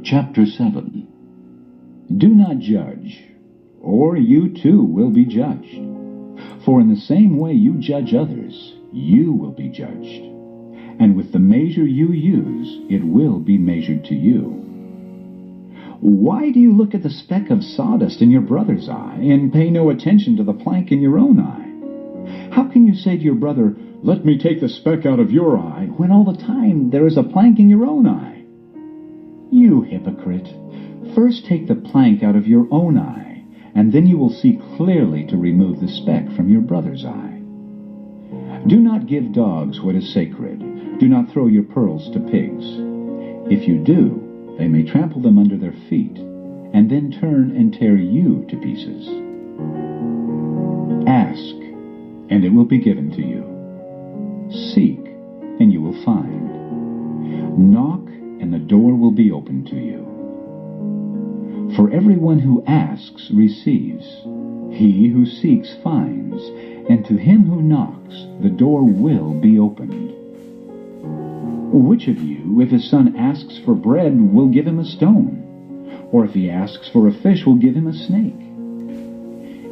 Chapter 7. Do not judge, or you too will be judged. For in the same way you judge others, you will be judged. And with the measure you use, it will be measured to you. Why do you look at the speck of sawdust in your brother's eye, and pay no attention to the plank in your own eye? How can you say to your brother, "Let me take the speck out of your eye," when all the time there is a plank in your own eye? You hypocrite! First take the plank out of your own eye, and then you will see clearly to remove the speck from your brother's eye. Do not give dogs what is sacred. Do not throw your pearls to pigs. If you do, they may trample them under their feet, and then turn and tear you to pieces. Ask, and it will be given to you. Seek, and you will find. Knock, and the door will be opened to you. For everyone who asks receives, he who seeks finds, and to him who knocks the door will be opened. Which of you, if his son asks for bread, will give him a stone? Or if he asks for a fish, will give him a snake?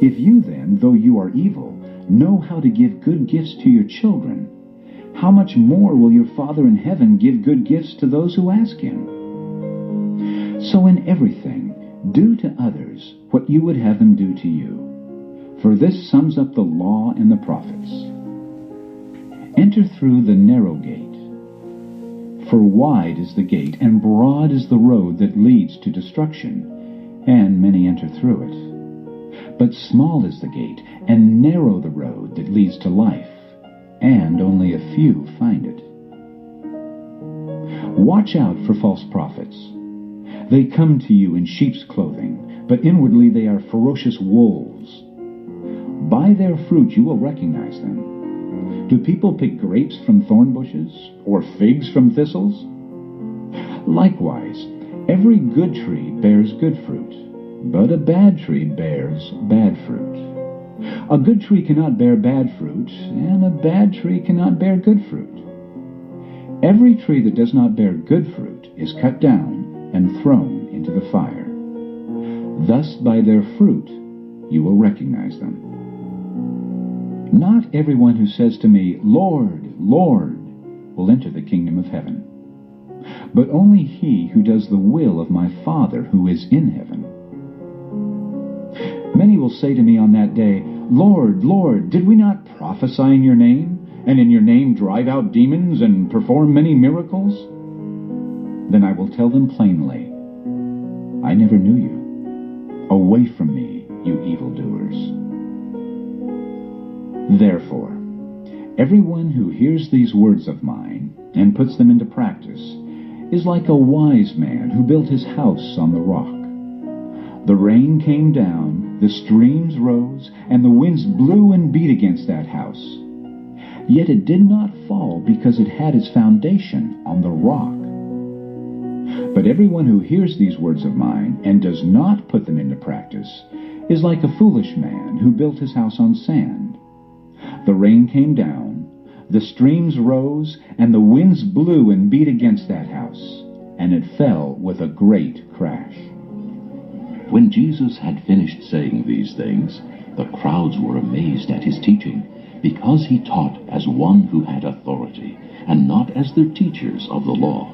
If you then, though you are evil, know how to give good gifts to your children, how much more will your Father in heaven give good gifts to those who ask him? So in everything, do to others what you would have them do to you. For this sums up the law and the prophets. Enter through the narrow gate. For wide is the gate, and broad is the road that leads to destruction, and many enter through it. But small is the gate, and narrow the road that leads to life, and only a few find it. Watch out for false prophets. They come to you in sheep's clothing, but inwardly they are ferocious wolves. By their fruit you will recognize them. Do people pick grapes from thorn bushes, or figs from thistles? Likewise, every good tree bears good fruit, but a bad tree bears bad fruit. A good tree cannot bear bad fruit, and a bad tree cannot bear good fruit. Every tree that does not bear good fruit is cut down and thrown into the fire. Thus by their fruit you will recognize them. Not everyone who says to me, "Lord, Lord," will enter the kingdom of heaven, but only he who does the will of my Father who is in heaven. Many will say to me on that day, "Lord, Lord, did we not prophesy in your name, and in your name drive out demons and perform many miracles?" Then I will tell them plainly, "I never knew you. Away from me, you evildoers." Therefore, everyone who hears these words of mine and puts them into practice is like a wise man who built his house on the rock. The rain came down, the streams rose, and the winds blew and beat against that house. Yet it did not fall because it had its foundation on the rock. But everyone who hears these words of mine and does not put them into practice is like a foolish man who built his house on sand. The rain came down, the streams rose, and the winds blew and beat against that house, and it fell with a great crash. When Jesus had finished saying these things, the crowds were amazed at his teaching, because he taught as one who had authority, and not as their teachers of the law.